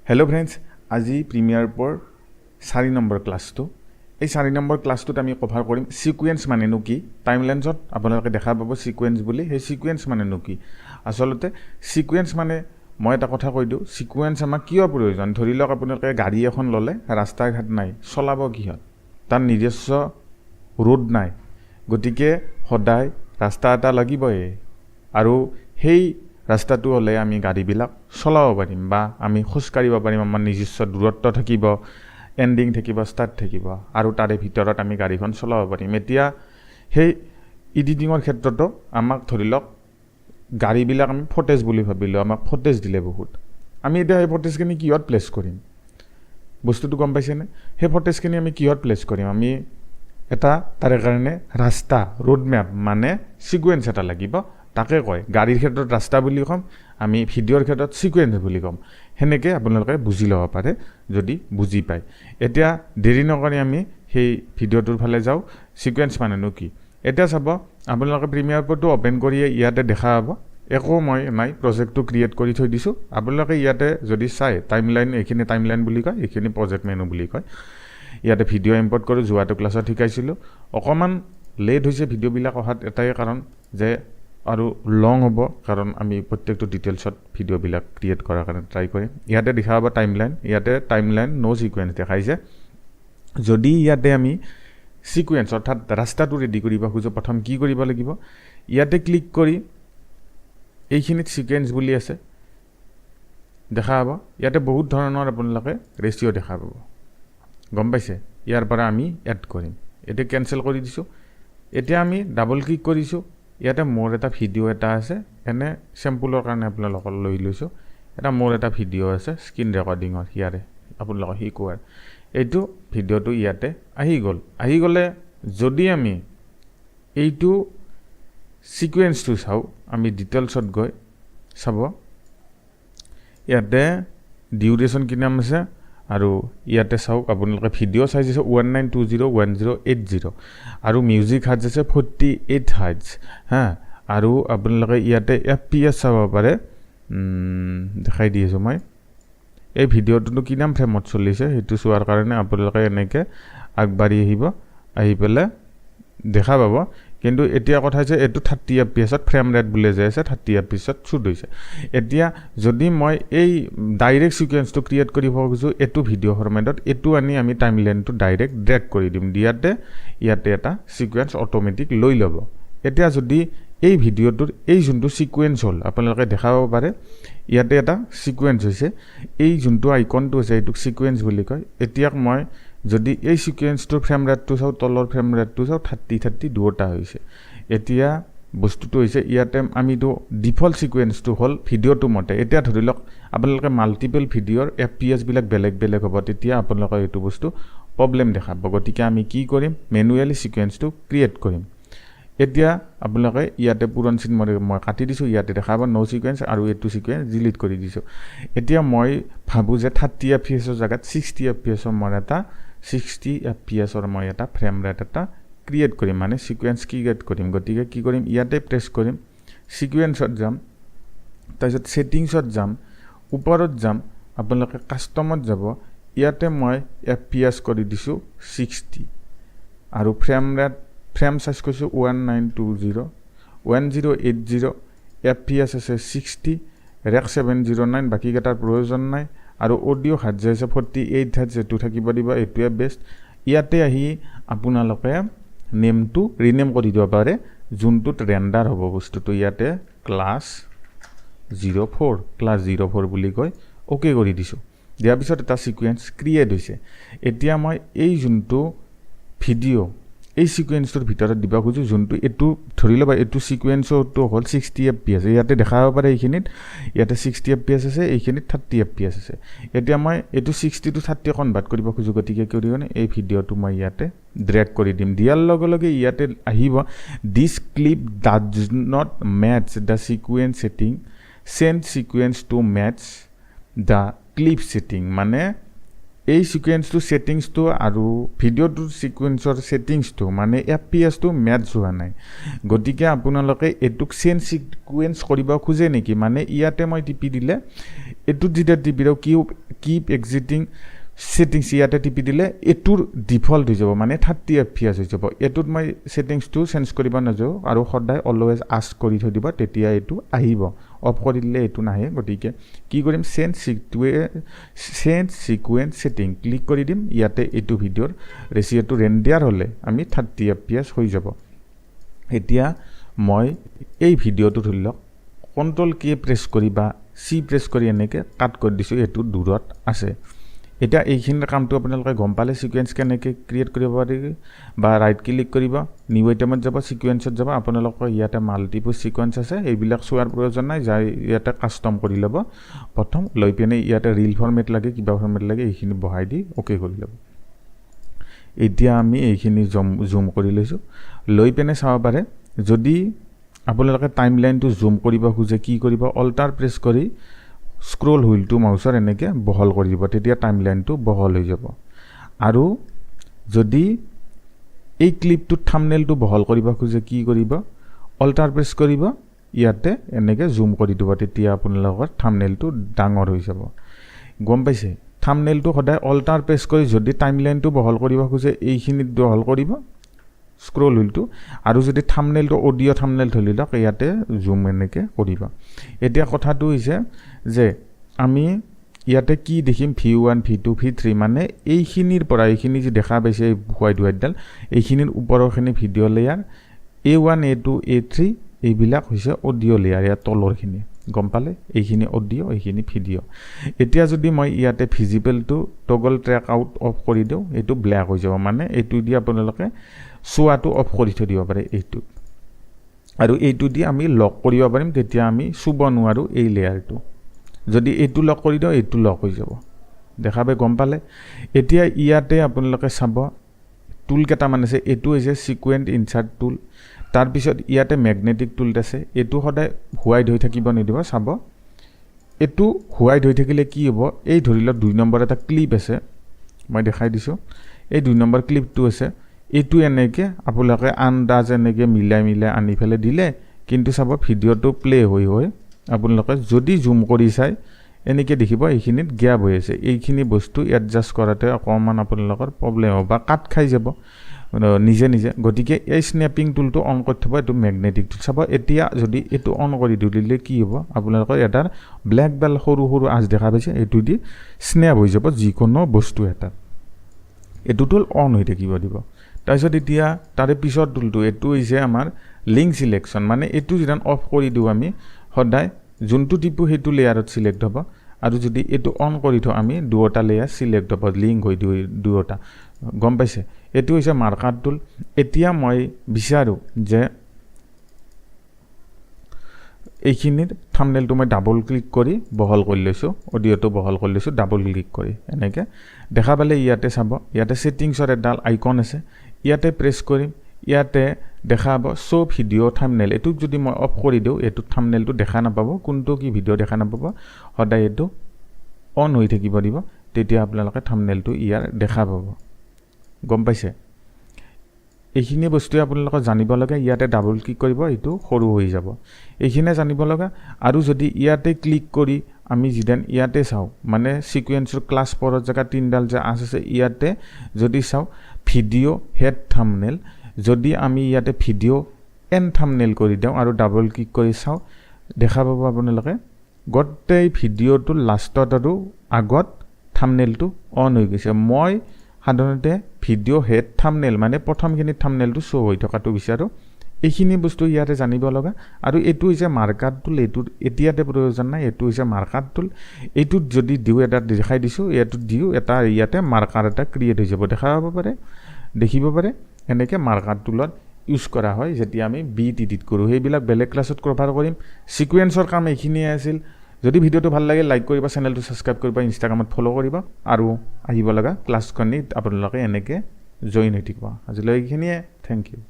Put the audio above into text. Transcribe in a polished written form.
Hello friends, আজি premier পৰ 4 number ক্লাছটো এই 4 নম্বৰ ক্লাছটোত আমি কভাৰ কৰিম সিকোয়েন্স মানেনো কি টাইমলাইনছত আপোনালোকে দেখা পাব সিকোয়েন্স বুলি সেই সিকোয়েন্স মানেনো কি আসলতে সিকোয়েন্স মানে মই এটা কথা কৈ দিও সিকোয়েন্স আমাক কিয় প্ৰয়োজন ধৰি লওক আপোনালোকে গাড়ী এখন ললে ৰাস্তা ঘাট নাই চলাব কিহত তাৰ নিজস্ব ৰোড নাই গতিকে সদায় ৰাস্তা এটা লাগিবই আৰু সেই ৰাস্তাটো হলে আমি গাড়ীবিলাক চলাব পাৰিম বা আমি খোজ কাঢ়িব পাৰিম আমাৰ নিজস্ব দূৰত্ব থাকিব এন্ডিং থাকিব ষ্টাৰ্ট থাকিব আৰু তাৰে ভিতৰত আমি গাড়ীখন চলাব পাৰিম এতিয়া সেই এডিটিংৰ ক্ষেত্ৰতো আমাক ধৰি লওক গাড়ীবিলাক আমি ফটেজ বুলি ভাবিলো আমাক ফটেজ দিলে বহুত আমি এতিয়া এই ফটেজখিনি কিহত প্লেস কৰিম বস্তুটো গম পাইছেনে সেই ফটেজখিনি আমি কিহত প্লেস কৰিম আমি এটা তাৰে কাৰণে ৰাস্তা ৰোড ম্যাপ মানে সিকোয়েন্স এটা লাগিব তাকে কয় গাড়ীৰ ক্ষেত্ৰত ৰাস্তা বুলি কম আমি ভিডিওৰ ক্ষেত্ৰত সিকোয়েন্স বুলি কম হেনেকে আপোনালোকে বুজি লব পাৰে যদি বুজি পায় এতিয়া দেৰি নকৰি আমি সেই ভিডিওটোৰ ফালে যাও সিকোয়েন্স মানেনো কি এতিয়া চাব আপোনালোকে প্ৰিমিয়াৰ প্ৰটো ওপেন কৰি ইয়াতে দেখা পাব একো মই নাই প্ৰজেক্টটো ক্ৰিয়েট কৰি থৈ দিছো আপোনালোকে ইয়াতে যদি চাই টাইমলাইন এইখিনি টাইমলাইন বুলি কয় এইখিনি প্ৰজেক্ট মেনু বুলি কয় ইয়াতে ভিডিও ইম্পোৰ্ট কৰি যোৱাটো ক্লাছত শিকাইছিলো অকমান লেট হৈছে ভিডিও বিলাক অহাত এটাই কাৰণ যে আৰু লং হ'ব কাৰণ আমি প্ৰত্যেকটো ডিটেইলছত ভিডিও বিলাক ক্ৰিয়েট কৰাৰ কাৰণে ট্ৰাই কৰিম ইয়াতে দেখা পাব টাইমলাইন নো সিকোয়েন্স দেখাইছে যদি ইয়াতে আমি সিকোয়েন্স অৰ্থাৎ ৰাস্তাটো ৰেডি কৰিব খুজো প্ৰথম কি কৰিব লাগিব ইয়াতে ক্লিক কৰি এইখিনিত সিকোয়েন্স বুলি আছে দেখা পাব ইয়াতে বহুত ধৰণৰ আপোনালোকে ৰেশিও দেখা পাব গম পাইছে ইয়াৰ পৰা আমি এড কৰিম এটা কেনসেল কৰি দিছো এতিয়া আমি ডাবল ক্লিক কৰিছো ইয়াতে মোৰ এটা ভিডিও এটা আছে এনে স্যাম্পলৰ কাৰণে আপোনালোকক লৈ লৈছো এটা মোৰ এটা ভিডিও আছে স্ক্ৰিন ৰেকৰ্ডিংৰ হিয়াৰে আপোনালোকক শিকোৱাৰ এইটো ভিডিওটো ইয়াতে আহি গলে যদি আমি এইটো সিকোয়েন্সটো চাও আমি ডিটেইলছত গৈ চাব ইয়াতে ডিউৰেশন কি নাম আছে আৰু ইয়াতে চাওক আপোনালোকে ভিডিও সাইজ আছে 19201080 আৰু মিউজিক হাৰ্জ আছে 48 হাৰ্জ হা আৰু আপোনালোকে ইয়াতে এফপিএস চাব পাৰে দেখাই দিছো মই এই ভিডিওটো কি নাম ফ্ৰেমত চলিছে হেতু চোৱাৰ কাৰণে আপোনালোকে এনেকে আগবাঢ়ি আহি পেলে দেখা পাব কিন্তু এতিয়া কথা হৈছে এটো 30 fps ত ফ্ৰেম ৰেট বুলে যে আছে 30 fps ত শুট হৈছে এতিয়া যদি মই এই ডাইৰেক্ট সিকোয়েন্সটো ক্ৰিয়েট কৰিব খুজো এটো ভিডিও ফৰমেটত এটো আনি আমি টাইমলাইনটো ডাইৰেক্ট ড্ৰেগ কৰি দিম ইয়াতে এটা সিকোয়েন্স অটোমেটিক লৈ লব এতিয়া যদি এই ভিডিওটোৰ এই যোনটো সিকোয়েন্স হল আপোনালোকে দেখা পাব পাৰে ইয়াতে এটা সিকোয়েন্স হৈছে এই যোনটো আইকনটো আছে এটো সিকোয়েন্স বুলি কয় এতিয়া মই যদি এই সিকোয়েন্সটো ফ্ৰেম ৰেটটো চাও তলৰ ফ্ৰেম ৰেটটো চাও 30 দুটা হৈছে এতিয়া বস্তুটো হৈছে ইয়াতে আমিটো ডিফল্ট সিকোয়েন্সটো হল ভিডিওটো মতে এতিয়া ধৰি লওক আপোনালোকে মাল্টিপল ভিডিওৰ এফপিএস বিলাক বেলেগ হ'ব তেতিয়া আপোনালোকে এইটো বস্তু প্ৰবলেম দেখাব গতিকে আমি কি কৰিম মেনুৱেলি সিকোয়েন্সটো ক্ৰিয়েট কৰিম এতিয়া আপোনালোকে ইয়াতে পুৰণ চিন মই কাটি দিছো ইয়াতে দেখাব নো সিকোয়েন্স আৰু এটো সিকোয়েন্স ডিলিট কৰি দিছো এতিয়া মই ভাবো যে 30 fps ৰ জাগাত 60 fps মই এটা 60 fps ৰ মই এটা ফ্ৰেম ৰেট এটা ক্ৰিয়েট কৰিম মানে সিকোয়েন্স ক্ৰিয়েট কৰিম গতিকে কি কৰিম ইয়াতে প্ৰেছ কৰিম সিকোয়েন্সত যাম তাৰপিছত সেটিংছত যাম ওপৰত যাম আপোনালোকে কাস্টমত যাব ইয়াতে মই fps কৰি দিছো 60 আৰু ফ্ৰেম সাইজ কৈছো 1920 fps আছে 60 rec 709 বাকি কেটাৰ প্ৰয়োজন নাই আৰু অডিও হাৰ্জ আছে 48 হাৰ্জ এটো থাকিব দিব এটোৱে বেষ্ট ইয়াতে আহি আপোনালোকে নেমটো ৰিনেম কৰি দিব পাৰে যোনটোত ৰেন্ডাৰ হ'ব বস্তুটো ইয়াতে ক্লাছ 04 বুলি কয় ওকে কৰি দিছো দিয়াৰ পিছত এটা সিকোয়েন্স ক্ৰিয়েট হৈছে এতিয়া মই এই যোনটো ভিডিও এই সিকোয়েন্সৰ ভিতৰত দিবা খুজু যোনটো এটো ধৰি লবা এটো সিকোয়েন্সটো হল 60 fps ইয়াতে দেখা পাৰে এইখিনিত ইয়াতে 60 fps আছে এইখিনিত 30 fps আছে এতিয়া মই এটো 60 টু 30 কনভাৰ্ট কৰিব খুজু গতিকে কৰিone এই ভিডিওটো মই ইয়াতে ড্ৰেগ কৰি দিম দিয়াৰ লগে ইয়াতে আহিব this clip does not match the sequence setting send sequence to match the clip setting মানে এই সিকোয়েন্সটো সেটিংসটো আৰু ভিডিওটোৰ সিকোয়েন্সৰ সেটিংসটো মানে এফপিএসটো ম্যাচ হোৱা নাই গতিকে আপোনালোকে এটুক সেন সিকোয়েন্স কৰিব খুজে নেকি মানে ইয়াতে মই টিপি দিলে এটু যেতিয়া টিপিৰাও কিপ এক্সিটিং সেটিংস ইয়াতে টিপি দিলে এটোৰ ডিফল্ট হৈ যাব মানে 30 fps হৈ যাব এটোত মই সেটিংসটো চেঞ্জ কৰিব নাযাওঁ আৰু সদায় অলৱেজ আস্ক কৰি থৈ দিব তেতিয়া এটো আহিব অফ কৰি দিলে এটো নাহে গতিকে কি কৰিম চেঞ্জ সিকুৱেন্স সেটিং ক্লিক কৰি দিম ইয়াতে এটো ভিডিঅ'ৰ ৰেচিঅ'টো ৰেন্ডাৰ হ'লে আমি 30 fps হৈ যাব এতিয়া মই এই ভিডিঅ'টো ধৰি লওক কন্ট্ৰোল কে প্ৰেছ কৰি বা সি প্ৰেছ কৰি এনেকে কাট কৰি দিছো এটো দূৰত আছে এটা এইখিনিৰ কামটো আপোনালোকে গম পালে সিকুৱেন্স কেনেকৈ ক্ৰিয়েট কৰিব পাৰি বা ৰাইট ক্লিক কৰিব নিউ আইটেমত যাব সিকুৱেন্সত যাব আপোনালোকৰ ইয়াতে মাল্টিপল সিকুৱেন্স আছে এইবিলাক চোৱাৰ প্ৰয়োজন নাই যাই ইয়াতে কাস্টম কৰি ল'ব প্ৰথম লৈ পিনে ইয়াতে ৰিল ফৰমেট লাগে কিবা ফৰমেট লাগে এইখিনি বহাই দি ওকে কৰি ল'ব এতিয়া আমি এইখিনি জুম কৰি লৈছো লৈ পিনে চাব পাৰে যদি আপোনালোকে টাইমলাইনটো জুম কৰিব খুজে কি কৰিব অল্টাৰ প্ৰেছ কৰি স্ক্ৰল হুইলটো মাউসৰ এনেকে বহল কৰি দিব তেতিয়া টাইমলাইনটো বহল হৈ যাব আৰু যদি এই ক্লিপটো থাম্বনেলটো বহল কৰিব খুজে কি কৰিব অল্টাৰ প্ৰেছ কৰিব ইয়াতে এনেকে জুম কৰি দিব তেতিয়া আপোনালোকৰ থাম্বনেলটো ডাঙৰ হৈ যাব গম পাইছে থাম্বনেলটো সদায় অল্টাৰ প্ৰেছ কৰি যদি টাইমলাইনটো বহল কৰিব খুজে এইখিনিত বহল কৰিব স্ক্ৰল হুইলটো আৰু যদি থাম্বনেলটো অডিও থাম্বনেল ধৰি লওক ইয়াতে জুম এনেকে কৰিব এতিয়া কথাটো হৈছে যে আমি ইয়াতে কি দেখিম v1 v2 v3 মানে এইখিনিৰ পৰা এইখিনি যে দেখা পাইছে হোৱাইট হোৱাইটডাল এইখিনিৰ ওপৰৰখিনি video' layer a1 a2 a3 এইবিলাক হৈছে অডিও লেয়াৰ ইয়াৰ তলৰখিনি গম পালে এইখিনি অডিও এইখিনি ভিডিঅ' এতিয়া যদি মই ইয়াতে ভিজিবলটো টগল ট্ৰেক আউট অফ কৰি দিওঁ এইটো ব্ল্যাক হৈ যাব মানে এইটো দি আপোনালোকে চোৱাটো অফ কৰি থৈ দিব পাৰে এইটো আৰু এইটো দি আমি লক কৰিব পাৰিম তেতিয়া আমি চুব নোৱাৰো এই লেয়াৰটো যদি এইটো লক কৰি দিও এইটো লক হৈ যাব দেখাবে গম পালে এতিয়া ইয়াতে আপোনালোকে চাব টুল কেটা মান আছে এটো হৈছে সিকুৱেন্ট ইনসাৰ্ট টুল তাৰ পিছত ইয়াতে ম্যাগনেটিক টুল আছে এটো সদায় হোৱাইট হৈ থাকিব নিদিব চাব এটো হোৱাইট হৈ থাকিলে কি হ'ব এই ধৰিল 2 নম্বৰ এটা ক্লিপ আছে মই দেখাই দিছো এই 2 নম্বৰ ক্লিপটো আছে এটো এনেকে আপোনালোকে আন্দাজ এনেকে মিলাই আনি ফেলে দিলে কিন্তু চাব ভিডিঅ'টো প্লে হৈ আপোনালোকে যদি জুম কৰি চাই এনেকে দেখিব এইখিনিত গ্যাপ হৈ আছে এইখিনি বস্তু এডজাস্ট কৰাতে অকমান আপোনালোকৰ প্ৰবলেম হ'ব বা কাট খাই যাব নিজে গতিকে এই স্ন্যাপিং টুলটো অন কৰি থব এটো ম্যাগনেটিক টুল চাব এতিয়া যদি এটো অন কৰি দিলে কি হ'ব আপোনালোকৰ এটাৰ ব্ল্যাক বেল সৰু আজ দেখা পাইছে এটো দি স্ন্যাপ হৈ যাব যিকোনো বস্তু এটা এটো টুল অন হৈ থাকিব দিব তাৰপিছত এতিয়া তাৰে পিছৰ টুলটো এটো হৈছে আমাৰ লিংক সিলেকশন মানে এটো যেন অফ কৰি দিও আমি সদায় যোনটো টিপু হেতু লেয়াৰত সিলেক্ট হ'ব আৰু যদি এটো অন কৰি থ আমি দুটা লেয়াৰ সিলেক্ট হ'ব লিংক হৈ দুটা গম পাইছে এটো হৈছে মাৰ্কাৰ টুল এতিয়া মই বিচাৰো যে এইখিনিৰ থাম্বনেলটো মই ডাবল ক্লিক কৰি বহল কৰি লৈছো অডিওটো বহল কৰি লৈছো ডাবল ক্লিক কৰি এনেকে দেখা পালে ইয়াতে চাব ইয়াতে সেটিংছৰ এডাল আইকন আছে ইয়াতে প্ৰেছ কৰিম ইয়াতে দেখাব শো ভিডিও থাম্বনেল এটো যদি মই অফ কৰি দিও এটো থাম্বনেলটো দেখা নাপাব কোনটো কি ভিডিও দেখা নাপাব সদায় এটো অন হৈ থাকিব দিব তেতিয়া আপোনালোকে থাম্বনেলটো ইয়াৰ দেখা পাব গম পাইছে এইখিনি বস্তু আপোনালোকে জানিব লাগে ইয়াতে ডাবল ক্লিক কৰিব এটো সৰু হৈ যাব এইখিনি জানিব লাগে আৰু যদি ইয়াতে ক্লিক কৰি আমি জিদান ইয়াতে চাও মানে সিকুৱেন্সৰ ক্লাছ পৰৰ জায়গা তিনডাল যে আছে ইয়াতে যদি চাও ভিডিও হেড থাম্বনেল যদি আমি ইয়াতে ভিডিও এন্ড থাম্বনেল কৰি দিও আৰু ডাবল ক্লিক কৰি চাও দেখা পাব আপোনালোকে গটেই ভিডিওটো লাষ্টত আৰু আগত থাম্বনেলটো অন হৈ গৈছে মই সাধাৰণতে ভিডিও হেড থাম্বনেল মানে প্ৰথমখিনি থাম্বনেলটো শো হৈ থকাটো বিচাৰো এইখিনি বস্তু ইয়াতে জানিব লগা আৰু এটো হৈছে মাৰ্কাৰ টুল এটো এতিয়াতে প্ৰয়োজন নাই এটো হৈছে মাৰ্কাৰ টুল এটো যদি দিও এটা দেখাই দিছো এটো দিও এটা ইয়াতে মাৰ্কাৰ এটা ক্ৰিয়েট হৈ যাব দেখা পাব পাৰে দেখিব পাৰে এনেকে মাৰ্কাৰ টুলত ইউজ কৰা হয় যেতিয়া আমি বিট এডিট কৰো হেবিলাক বেলেগ ক্লাছত কভাৰ কৰিম সিকুৱেন্সৰ কাম এইখিনি আছিল যদি ভিডিওটো ভাল লাগে লাইক কৰিবা চেনেলটো সাবস্ক্ৰাইব কৰিবা ইনষ্টাগ্ৰামত ফলো কৰিবা আৰু আহিব লগা ক্লাছখনিত আপোনালোকে এনেকে জয়েন হৈ থাকিবা আজিলৈ এইখিনিয়ে থ্যাংক ইউ